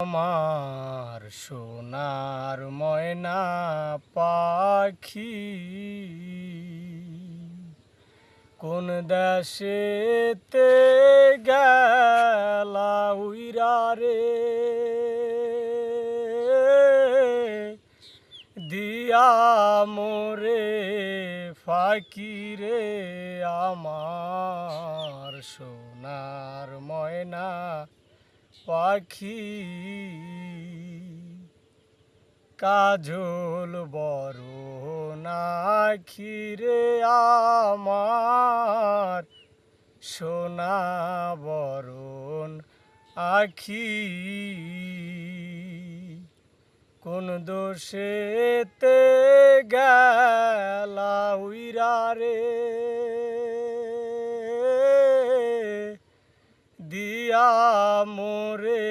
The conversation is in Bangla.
আমার সোনার ময়না পাখি কোন দেশেতে গেলা উইরা রে দিয়া মোরে ফাঁকি রে আমার সোনার ময়না পাখি কাজল বড় নাখি রে আমার সোনা বরণ আখি কোন দোষেতে গেলা উইরা রে দিয়া মোরে